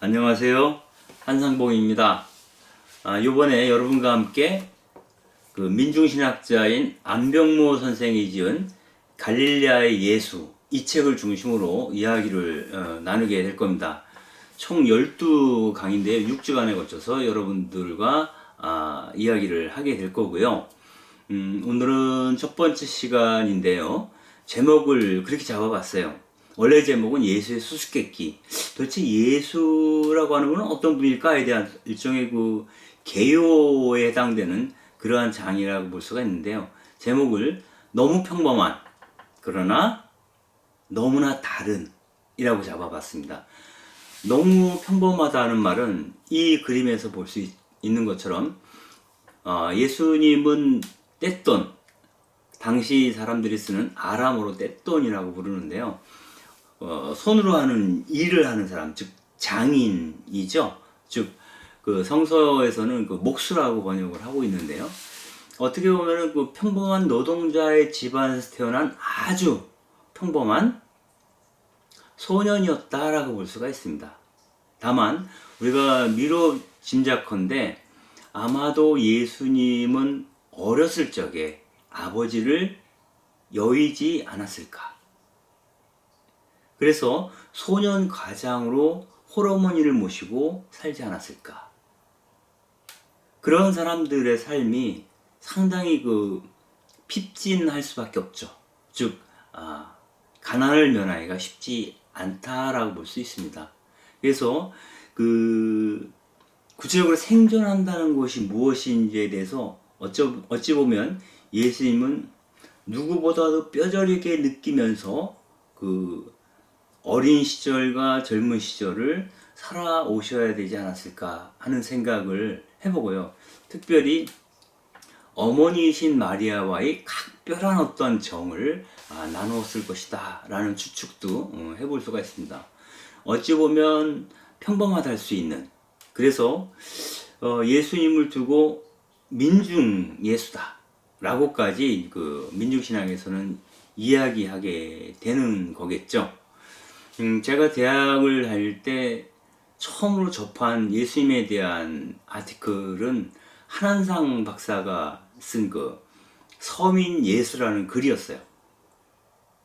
안녕하세요. 한상봉입니다. 요번에 여러분과 함께 그 민중신학자인 안병모 선생이 지은 갈릴레아의 예수 이 책을 중심으로 이야기를 나누게 될 겁니다. 총 12강인데요. 6주간에 걸쳐서 여러분들과 이야기를 하게 될 거고요. 오늘은 첫 번째 시간인데요. 제목을 그렇게 잡아봤어요. 원래 제목은 예수의 수수께끼. 도대체 예수라고 하는 분은 어떤 분일까에 대한 일종의 그 개요에 해당되는 그러한 장이라고 볼 수가 있는데요. 제목을 너무 평범한 그러나 너무나 다른 이라고 잡아봤습니다. 너무 평범하다는 말은 이 그림에서 볼 수 있는 것처럼 예수님은 떼돈, 당시 사람들이 쓰는 아람어로 떼돈이라고 부르는데요. 손으로 하는 일을 하는 사람, 즉 장인이죠. 즉 그 성서에서는 그 목수라고 번역을 하고 있는데요. 어떻게 보면은 그 평범한 노동자의 집안에서 태어난 아주 평범한 소년이었다라고 볼 수가 있습니다. 다만 우리가 미뤄 짐작컨대 아마도 예수님은 어렸을 적에 아버지를 여의지 않았을까. 그래서 소년 가장으로 홀어머니를 모시고 살지 않았을까. 그런 사람들의 삶이 상당히 핍진할 수밖에 없죠. 즉 가난을 면하기가 쉽지 않다라고 볼 수 있습니다. 그래서 구체적으로 생존한다는 것이 무엇인지에 대해서 어찌 보면 예수님은 누구보다도 뼈저리게 느끼면서 어린 시절과 젊은 시절을 살아오셔야 되지 않았을까 하는 생각을 해보고요. 특별히 어머니이신 마리아와의 각별한 어떤 정을 나누었을 것이다 라는 추측도 해볼 수가 있습니다. 어찌 보면 평범하다 할 수 있는, 그래서 예수님을 두고 민중 예수다 라고까지 민중신학에서는 이야기하게 되는 거겠죠. 제가 대학을 다닐 때 처음으로 접한 예수님에 대한 아티클은 한한상 박사가 쓴 서민 예수라는 글이었어요.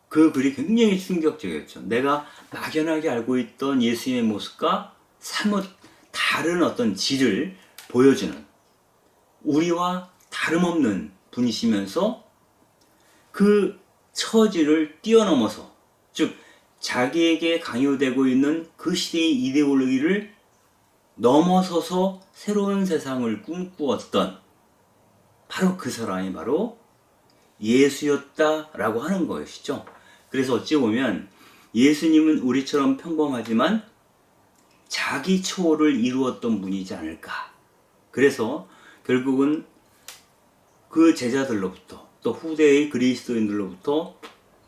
그 글이 굉장히 충격적이었죠. 내가 막연하게 알고 있던 예수님의 모습과 사뭇 다른 어떤 질을 보여주는, 우리와 다름없는 분이시면서 그 처지를 뛰어넘어서, 즉 자기에게 강요되고 있는 그 시대의 이데올로기를 넘어서서 새로운 세상을 꿈꾸었던 바로 그 사람이 바로 예수였다라고 하는 것이죠. 그래서 어찌 보면 예수님은 우리처럼 평범하지만 자기 초월을 이루었던 분이지 않을까. 그래서 결국은 그 제자들로부터 또 후대의 그리스도인들로부터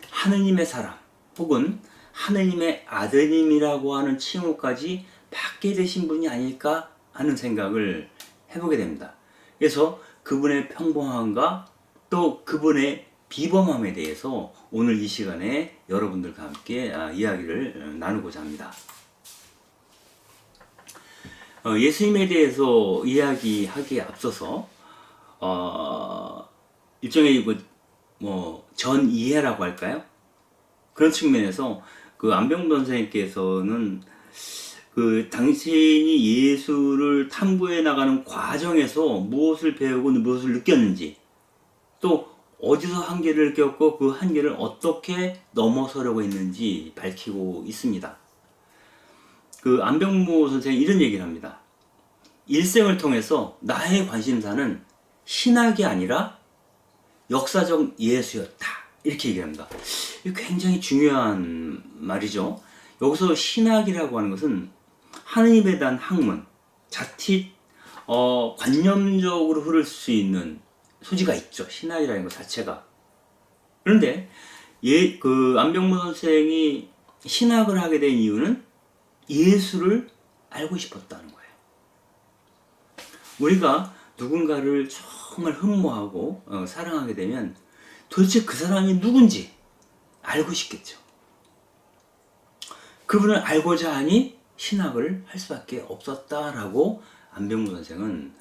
하느님의 사람 혹은 하느님의 아드님이라고 하는 칭호까지 받게 되신 분이 아닐까 하는 생각을 해보게 됩니다. 그래서 그분의 평범함과 또 그분의 비범함에 대해서 오늘 이 시간에 여러분들과 함께 이야기를 나누고자 합니다. 예수님에 대해서 이야기하기에 앞서서 일종의 전 이해라고 할까요? 그런 측면에서 안병돈 선생님께서는 당신이 예수를 탐구해 나가는 과정에서 무엇을 배우고 무엇을 느꼈는지, 또 어디서 한계를 겪고 그 한계를 어떻게 넘어서려고 했는지 밝히고 있습니다. 안병모 선생이 이런 얘기를 합니다. 일생을 통해서 나의 관심사는 신학이 아니라 역사적 예수였다. 이렇게 얘기합니다. 이게 굉장히 중요한 말이죠. 여기서 신학이라고 하는 것은 하느님에 대한 학문, 자칫 관념적으로 흐를 수 있는 소지가 있죠. 신학이라는 것 자체가. 그런데 안병모 선생이 신학을 하게 된 이유는 예수를 알고 싶었다는 거예요. 우리가 누군가를 정말 흠모하고 사랑하게 되면 도대체 그 사람이 누군지 알고 싶겠죠. 그분을 알고자 하니 신학을 할 수밖에 없었다라고 안병무 선생은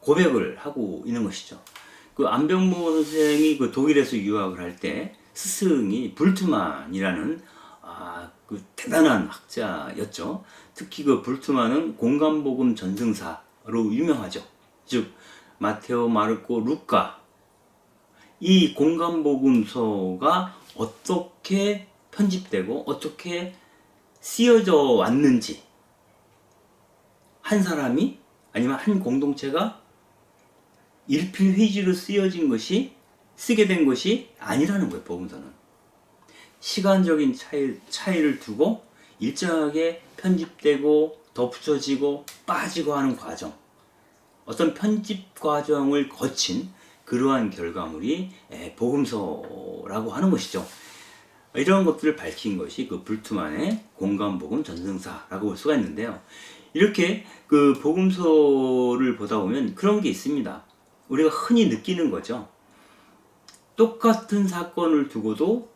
고백을 하고 있는 것이죠. 그 안병무 선생이 그 독일에서 유학을 할 때 스승이 불트만이라는 그 대단한 학자였죠. 특히 그 불트만은 공간복음 전승사로 유명하죠. 즉 마테오, 마르코, 루카 이 공간복음서가 어떻게 편집되고 어떻게 쓰여져 왔는지 한 사람이 아니면 한 공동체가 일필휘지로 쓰게 된 것이 아니라는 거예요. 복음서는 시간적인 차이를 두고 일정하게 편집되고 덧붙여지고 빠지고 하는 과정, 어떤 편집 과정을 거친 그러한 결과물이 복음서라고 하는 것이죠. 이런 것들을 밝힌 것이 그 불트만의 공간복음 전승사라고 볼 수가 있는데요. 이렇게 그 복음서를 보다 보면 그런 게 있습니다. 우리가 흔히 느끼는 거죠. 똑같은 사건을 두고도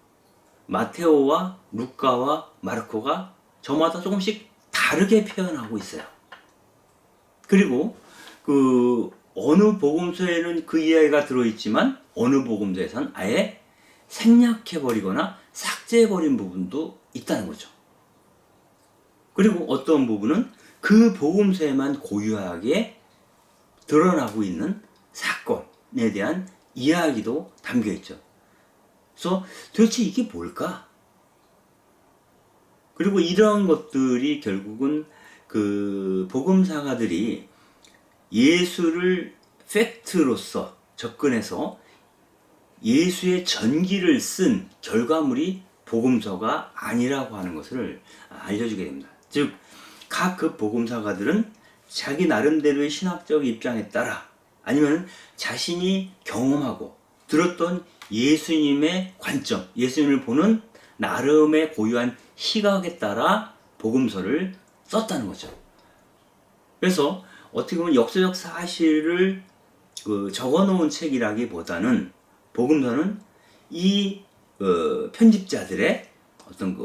마테오와 루카와 마르코가 저마다 조금씩 다르게 표현하고 있어요. 그리고 그 어느 복음서에는 그 이야기가 들어있지만 어느 복음서에서는 아예 생략해버리거나 삭제해버린 부분도 있다는 거죠. 그리고 어떤 부분은 그 복음서에만 고유하게 드러나고 있는 사건에 대한 이야기도 담겨 있죠. 그래서 도대체 이게 뭘까? 그리고 이러한 것들이 결국은 그 복음사가들이 예수를 팩트로서 접근해서 예수의 전기를 쓴 결과물이 복음서가 아니라고 하는 것을 알려주게 됩니다. 즉, 각 그 복음사가들은 자기 나름대로의 신학적 입장에 따라 아니면 자신이 경험하고 들었던 예수님의 관점, 예수님을 보는 나름의 고유한 시각에 따라 복음서를 썼다는 거죠. 그래서 어떻게 보면 역사적 사실을 적어놓은 책이라기보다는 복음서는 이 편집자들의 어떤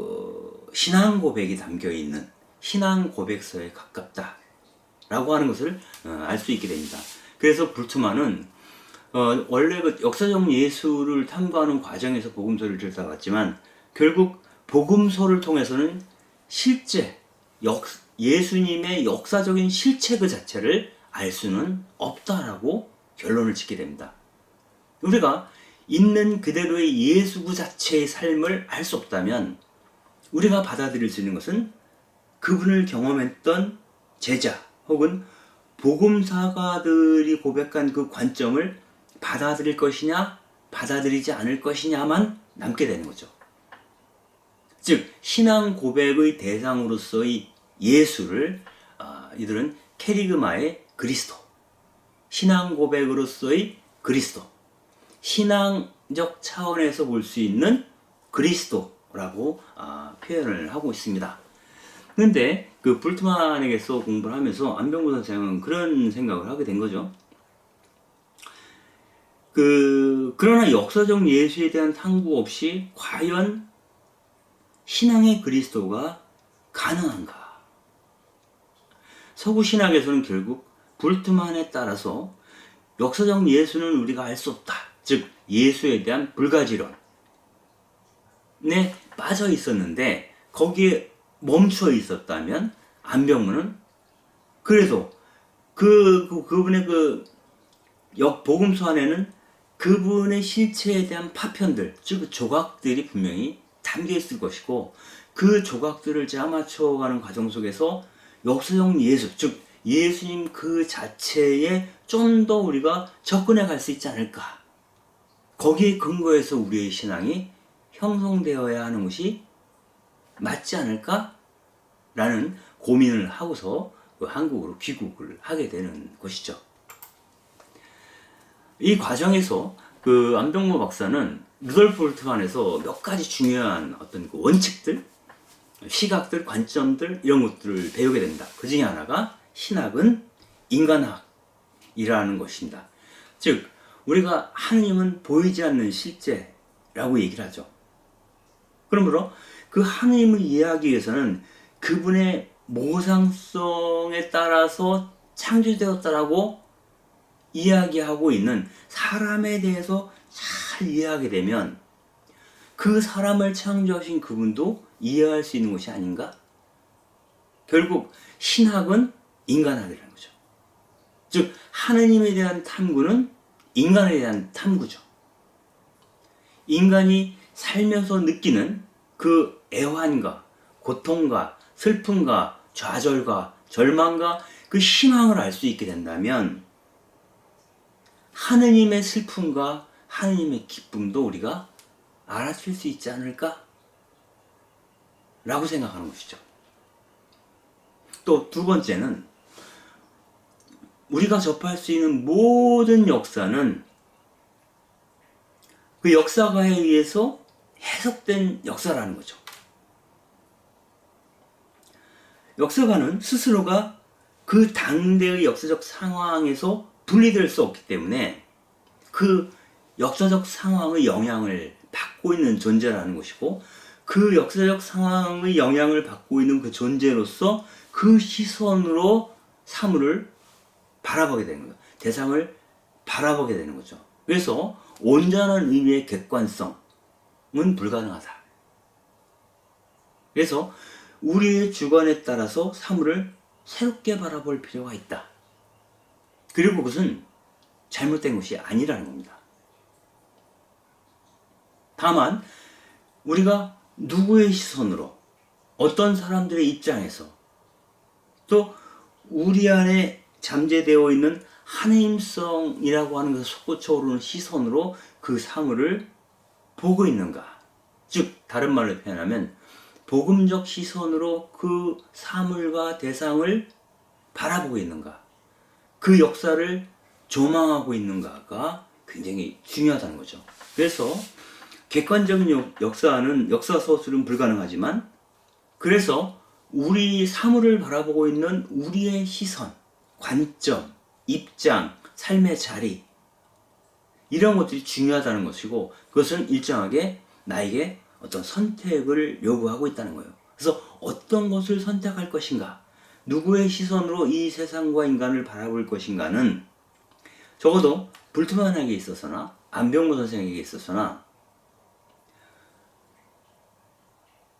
신앙 고백이 담겨 있는 신앙 고백서에 가깝다라고 하는 것을 알 수 있게 됩니다. 그래서 불트만은 원래 그 역사적 예수를 탐구하는 과정에서 복음서를 들여다봤지만 결국 복음서를 통해서는 실제 예수님의 역사적인 실체 그 자체를 알 수는 없다라고 결론을 짓게 됩니다. 우리가 있는 그대로의 예수 그 자체의 삶을 알 수 없다면 우리가 받아들일 수 있는 것은 그분을 경험했던 제자 혹은 복음사가들이 고백한 그 관점을 받아들일 것이냐 받아들이지 않을 것이냐만 남게 되는 거죠. 즉 신앙 고백의 대상으로서의 예수를 이들은 캐리그마의 그리스도, 신앙 고백으로서의 그리스도, 신앙적 차원에서 볼 수 있는 그리스도라고 표현을 하고 있습니다. 그런데 그 불트만에게서 공부를 하면서 안병무 선생은 그런 생각을 하게 된 거죠. 그러나 역사적 예수에 대한 탐구 없이 과연 신앙의 그리스도가 가능한가? 서구 신학에서는 결국 불트만에 따라서 역사적 예수는 우리가 알 수 없다. 즉 예수에 대한 불가지론에 빠져 있었는데 거기에 멈춰 있었다면 안병무는 그래도 그분의 복음서 안에는 그분의 실체에 대한 파편들, 즉 조각들이 분명히 담겨 있을 것이고 그 조각들을 짜맞춰가는 과정 속에서 역사적 예수, 즉 예수님 그 자체에 좀 더 우리가 접근해 갈 수 있지 않을까. 거기에 근거해서 우리의 신앙이 형성되어야 하는 것이 맞지 않을까? 라는 고민을 하고서 한국으로 귀국을 하게 되는 것이죠. 이 과정에서 안병무 박사는 루돌프 볼트만에서 몇 가지 중요한 어떤 원칙들, 시각들, 관점들 이런 것들을 배우게 됩니다. 그 중에 하나가 신학은 인간학이라는 것입니다. 즉 우리가 하느님은 보이지 않는 실제라고 얘기를 하죠. 그러므로 그 하느님을 이해하기 위해서는 그분의 모상성에 따라서 창조되었다라고 이야기하고 있는 사람에 대해서 잘 이해하게 되면 그 사람을 창조하신 그분도 이해할 수 있는 것이 아닌가? 결국 신학은 인간학이라는 거죠. 즉 하느님에 대한 탐구는 인간에 대한 탐구죠. 인간이 살면서 느끼는 그 애환과 고통과 슬픔과 좌절과 절망과 그 희망을 알 수 있게 된다면 하느님의 슬픔과 하느님의 기쁨도 우리가 알아챌 수 있지 않을까? 라고 생각하는 것이죠. 또 두 번째는 우리가 접할 수 있는 모든 역사는 그 역사가에 의해서 해석된 역사라는 거죠. 역사가는 스스로가 그 당대의 역사적 상황에서 분리될 수 없기 때문에 그 역사적 상황의 영향을 받고 있는 존재라는 것이고, 그 역사적 상황의 영향을 받고 있는 그 존재로서 그 시선으로 사물을 바라보게 되는 거예요. 대상을 바라보게 되는 거죠. 그래서 온전한 의미의 객관성은 불가능하다. 그래서 우리의 주관에 따라서 사물을 새롭게 바라볼 필요가 있다. 그리고 그것은 잘못된 것이 아니라는 겁니다. 다만 우리가 누구의 시선으로, 어떤 사람들의 입장에서, 또 우리 안에 잠재되어 있는 하나님성이라고 하는 것을 솟구쳐오르는 시선으로 그 사물을 보고 있는가. 즉 다른 말로 표현하면 복음적 시선으로 그 사물과 대상을 바라보고 있는가, 그 역사를 조망하고 있는가가 굉장히 중요하다는 거죠. 그래서 객관적인 역사는, 역사 서술은 불가능하지만, 그래서 우리 사물을 바라보고 있는 우리의 시선, 관점, 입장, 삶의 자리, 이런 것들이 중요하다는 것이고, 그것은 일정하게 나에게 어떤 선택을 요구하고 있다는 거예요. 그래서 어떤 것을 선택할 것인가, 누구의 시선으로 이 세상과 인간을 바라볼 것인가는 적어도 불트만에게 있어서나 안병모 선생에게 있어서나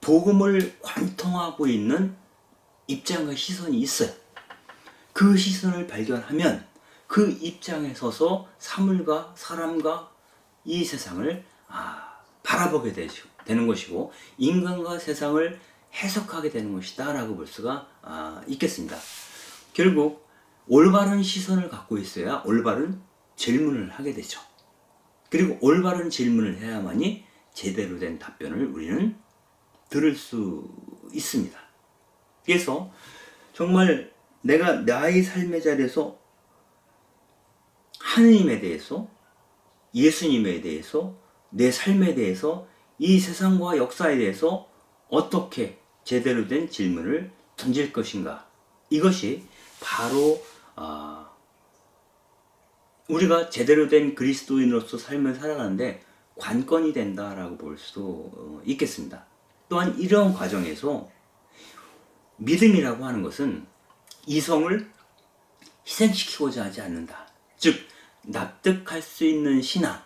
복음을 관통하고 있는 입장과 시선이 있어요. 그 시선을 발견하면 그 입장에 서서 사물과 사람과 이 세상을 바라보게 되는 것이고, 인간과 세상을 해석하게 되는 것이다 라고 볼 수가 있겠습니다. 결국 올바른 시선을 갖고 있어야 올바른 질문을 하게 되죠. 그리고 올바른 질문을 해야만이 제대로 된 답변을 우리는 들을 수 있습니다. 그래서 정말 내가 나의 삶의 자리에서 하느님에 대해서, 예수님에 대해서, 내 삶에 대해서, 이 세상과 역사에 대해서 어떻게 제대로 된 질문을 던질 것인가, 이것이 바로 우리가 제대로 된 그리스도인으로서 삶을 살아가는데 관건이 된다라고 볼 수도 있겠습니다. 또한 이러한 과정에서 믿음이라고 하는 것은 이성을 희생시키고자 하지 않는다. 즉 납득할 수 있는 신앙,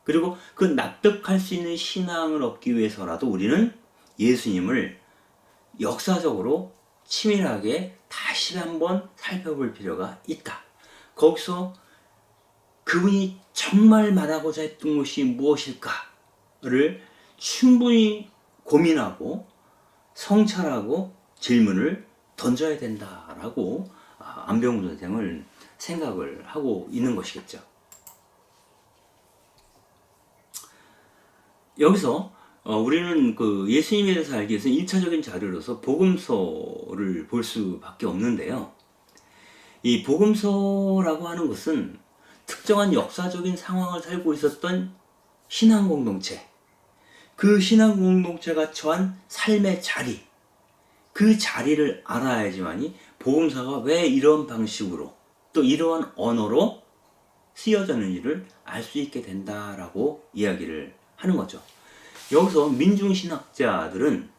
그리고 그 납득할 수 있는 신앙을 얻기 위해서라도 우리는 예수님을 역사적으로 치밀하게 다시 한번 살펴볼 필요가 있다. 거기서 그분이 정말 말하고자 했던 것이 무엇일까를 충분히 고민하고 성찰하고 질문을 던져야 된다라고 안병무 선생은 생각을 하고 있는 것이겠죠. 여기서 우리는 그 예수님에 대해서 알기 위해서는 1차적인 자료로서 복음서를 볼 수밖에 없는데요. 이 복음서라고 하는 것은 특정한 역사적인 상황을 살고 있었던 신앙 공동체, 그 신앙 공동체가 처한 삶의 자리, 그 자리를 알아야지만이 복음서가 왜 이런 방식으로 또 이러한 언어로 쓰여졌는지를 알 수 있게 된다라고 이야기를 하는 거죠. 여기서 민중신학자들은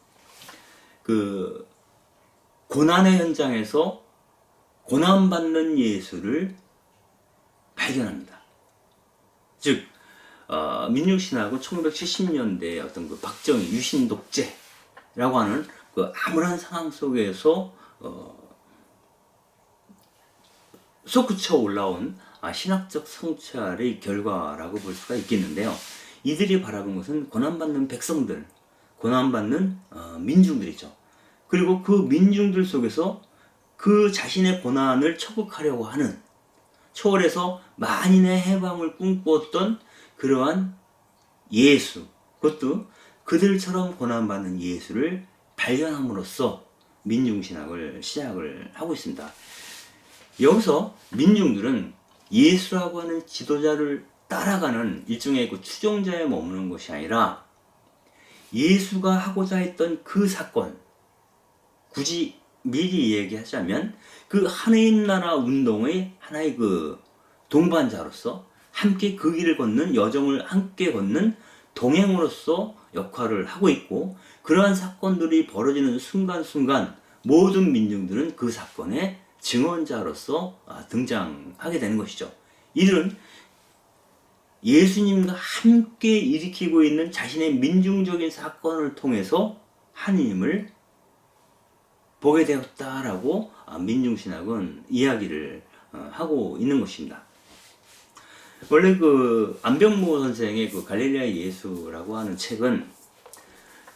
그 고난의 현장에서 고난받는 예수를 발견합니다. 즉 민중신학은 1970년대에 어떤 그 박정희 유신독재라고 하는 그 암울한 상황 속에서 솟구쳐 올라온 신학적 성찰의 결과라고 볼 수가 있겠는데요. 이들이 바라본 것은 고난받는 백성들, 고난받는 민중들이죠. 그리고 그 민중들 속에서 그 자신의 고난을 처극하려고 하는, 초월해서 만인의 해방을 꿈꾸었던 그러한 예수, 그것도 그들처럼 고난받는 예수를 발견함으로써 민중신학을 시작을 하고 있습니다. 여기서 민중들은 예수라고 하는 지도자를 따라가는 일종의 그 추종자에 머무는 것이 아니라 예수가 하고자 했던 그 사건, 굳이 미리 얘기하자면 그 하나님 나라 운동의 하나의 그 동반자로서 함께 그 길을 걷는, 여정을 함께 걷는 동행으로서 역할을 하고 있고, 그러한 사건들이 벌어지는 순간순간 모든 민중들은 그 사건의 증언자로서 등장하게 되는 것이죠. 이들은 예수님과 함께 일으키고 있는 자신의 민중적인 사건을 통해서 하나님을 보게 되었다라고 민중신학은 이야기를 하고 있는 것입니다. 원래 그 안병무 선생의 그 갈릴레아 예수라고 하는 책은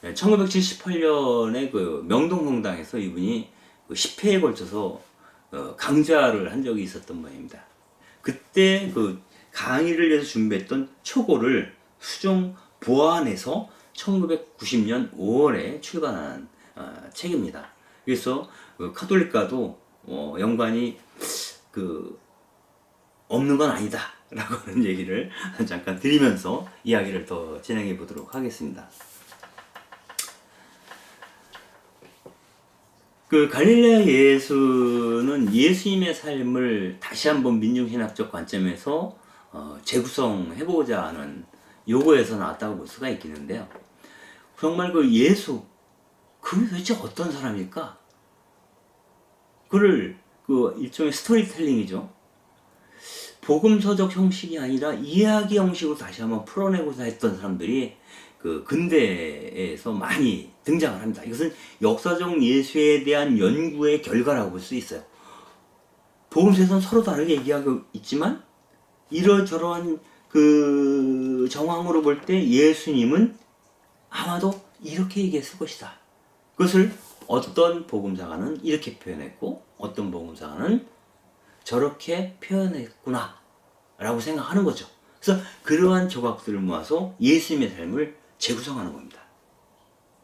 1978년에 그 명동성당에서 이분이 10회에 걸쳐서 강좌를 한 적이 있었던 모양입니다. 그때 그 강의를 위해서 준비했던 초고를 수정 보완해서 1990년 5월에 출간한 책입니다. 그래서 그 카톨릭과도 연관이 없는 건 아니다 라고 하는 얘기를 잠깐 드리면서 이야기를 더 진행해 보도록 하겠습니다. 그 갈릴레아 예수는 예수님의 삶을 다시 한번 민중신학적 관점에서 재구성해보자 하는 요구에서 나왔다고 볼 수가 있겠는데요. 정말 그 예수, 그게 도대체 어떤 사람일까? 그를 그 일종의 스토리텔링이죠. 복음서적 형식이 아니라 이야기 형식으로 다시 한번 풀어내고자 했던 사람들이 그 근대에서 많이 등장을 합니다. 이것은 역사적 예수에 대한 연구의 결과라고 볼 수 있어요. 복음서에서는 서로 다르게 얘기하고 있지만 이러저러한 그 정황으로 볼 때 예수님은 아마도 이렇게 얘기했을 것이다. 그것을 어떤 복음사가는 이렇게 표현했고 어떤 복음사가는 저렇게 표현했구나 라고 생각하는 거죠. 그래서 그러한 조각들을 모아서 예수님의 삶을 재구성하는 겁니다.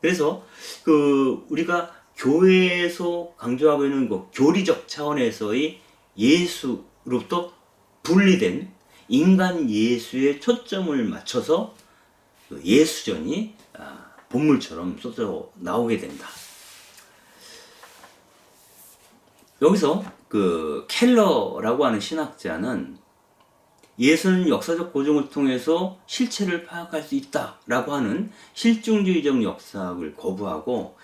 그래서 그 우리가 교회에서 강조하고 있는 그 교리적 차원에서의 예수로부터 분리된 인간 예수에 초점을 맞춰서 그 예수전이 본물처럼 쏟아 나오게 된다. 여기서 그 켈러라고 하는 신학자는 예수는 역사적 고증을 통해서 실체를 파악할 수 있다라고 하는 실증주의적 역사학을 거부하고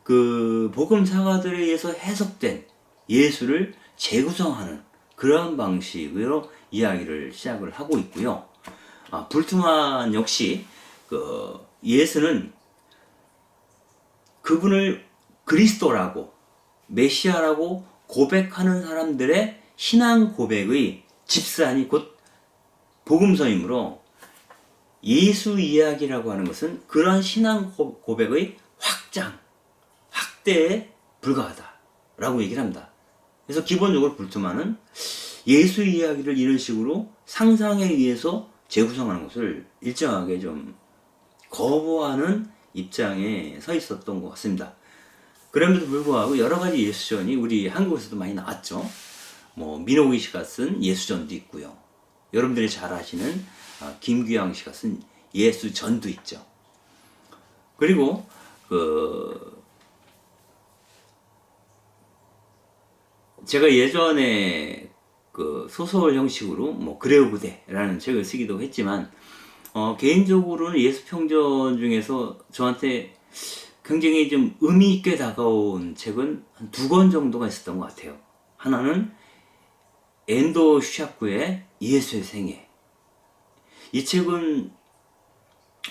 그 복음 사가들에 의해서 해석된 예수를 재구성하는 그러한 방식으로 이야기를 시작을 하고 있고요. 불트만 역시 그 예수는 그분을 그리스도라고 메시아라고 고백하는 사람들의 신앙 고백의 집산이 곧 복음서이므로 예수 이야기라고 하는 것은 그러한 신앙 고백의 확대에 불과하다라고 얘기를 합니다. 그래서 기본적으로 불트만은 예수 이야기를 이런 식으로 상상에 의해서 재구성하는 것을 일정하게 좀 거부하는 입장에 서 있었던 것 같습니다. 그럼에도 불구하고 여러 가지 예수전이 우리 한국에서도 많이 나왔죠. 뭐 민호기 씨가 쓴 예수전도 있고요. 여러분들이 잘 아시는 김규양 씨가 쓴 예수전도 있죠. 그리고 제가 예전에 그 소설 형식으로 뭐 그레오 그대라는 책을 쓰기도 했지만 개인적으로는 예수 평전 중에서 저한테 굉장히 좀 의미 있게 다가온 책은 한 2권 정도가 있었던 것 같아요. 하나는 엔도 슈샤쿠의 예수의 생애. 이 책은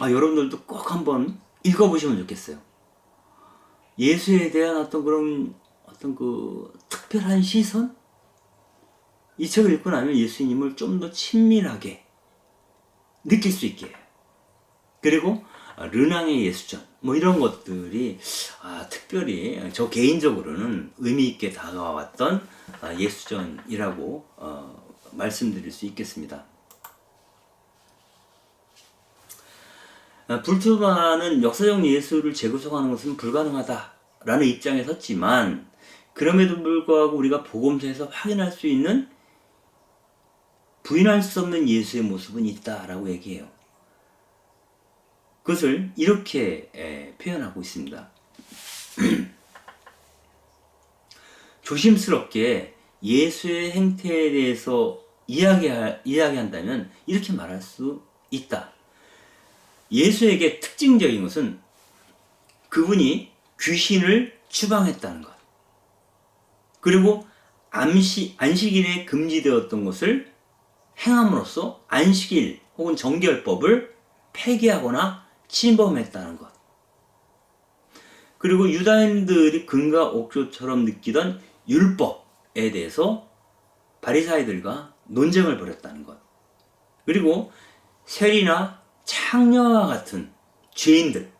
여러분들도 꼭 한번 읽어보시면 좋겠어요. 예수에 대한 어떤 그런 그 특별한 시선? 이 책을 읽고 나면 예수님을 좀 더 친밀하게 느낄 수 있게 해요. 그리고 르낭의 예수전 뭐 이런 것들이 특별히 저 개인적으로는 의미 있게 다가왔던 예수전이라고 말씀드릴 수 있겠습니다. 불트만은 역사적 예수를 재구성하는 것은 불가능하다라는 입장에 섰지만 그럼에도 불구하고 우리가 복음서에서 확인할 수 있는 부인할 수 없는 예수의 모습은 있다라고 얘기해요. 그것을 이렇게 표현하고 있습니다. 조심스럽게 예수의 행태에 대해서 이야기한다면 이렇게 말할 수 있다. 예수에게 특징적인 것은 그분이 귀신을 추방했다는 것. 그리고 안식일에 금지되었던 것을 행함으로써 안식일 혹은 정결법을 폐기하거나 침범했다는 것. 그리고 유다인들이 금과 옥조처럼 느끼던 율법에 대해서 바리사이들과 논쟁을 벌였다는 것. 그리고 세리나 창녀와 같은 죄인들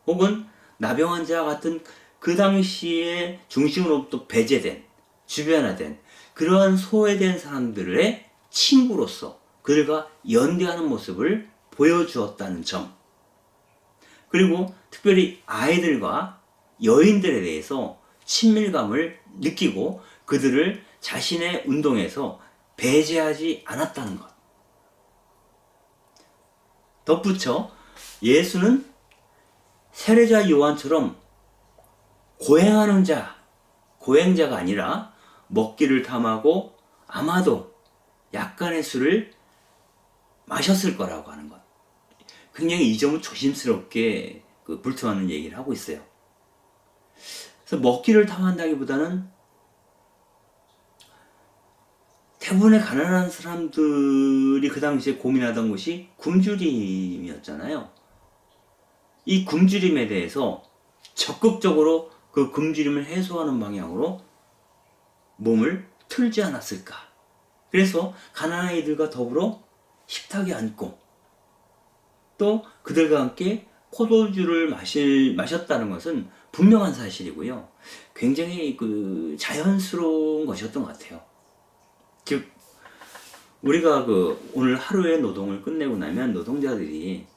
혹은 나병 자와 같은 그 당시에 중심으로부터 배제된 주변화된 그러한 소외된 사람들의 친구로서 그들과 연대하는 모습을 보여주었다는 점. 그리고 특별히 아이들과 여인들에 대해서 친밀감을 느끼고 그들을 자신의 운동에서 배제하지 않았다는 것. 덧붙여 예수는 세례자 요한처럼 고행자가 아니라 먹기를 탐하고 아마도 약간의 술을 마셨을 거라고 하는 것. 굉장히 이 점은 조심스럽게 불투하는 얘기를 하고 있어요. 그래서 먹기를 탐한다기보다는 대부분의 가난한 사람들이 그 당시에 고민하던 것이 굶주림이었잖아요. 이 굶주림에 대해서 적극적으로 그 굶주림을 해소하는 방향으로 몸을 틀지 않았을까. 그래서 가난한 이들과 더불어 식탁에 앉고 또 그들과 함께 포도주를 마셨다는 것은 분명한 사실이고요. 굉장히 자연스러운 것이었던 것 같아요. 즉 우리가 오늘 하루의 노동을 끝내고 나면 노동자들이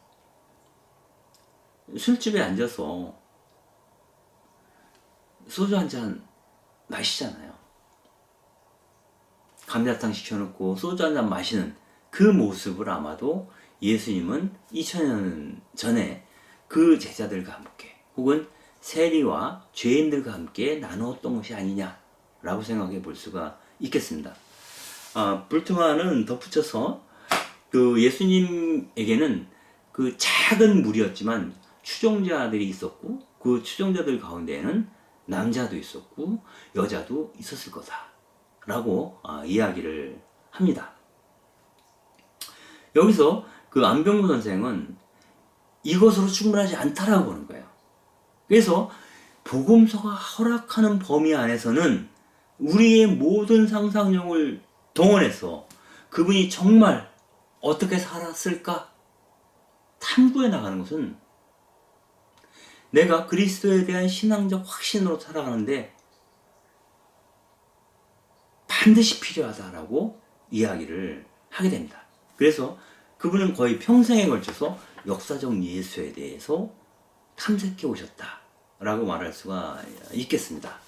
술집에 앉아서 소주 한 잔 마시잖아요. 감자탕 시켜놓고 소주 한 잔 마시는 그 모습을 아마도 예수님은 2000년 전에 그 제자들과 함께 혹은 세리와 죄인들과 함께 나누었던 것이 아니냐라고 생각해 볼 수가 있겠습니다. 불트만은 덧붙여서 예수님에게는 작은 무리였지만 추종자들이 있었고 그 추종자들 가운데에는 남자도 있었고 여자도 있었을 거다라고 이야기를 합니다. 여기서 안병무 선생은 이것으로 충분하지 않다라고 보는 거예요. 그래서 복음서가 허락하는 범위 안에서는 우리의 모든 상상력을 동원해서 그분이 정말 어떻게 살았을까 탐구해 나가는 것은 내가 그리스도에 대한 신앙적 확신으로 살아가는데 반드시 필요하다라고 이야기를 하게 됩니다. 그래서 그분은 거의 평생에 걸쳐서 역사적 예수에 대해서 탐색해 오셨다라고 말할 수가 있겠습니다.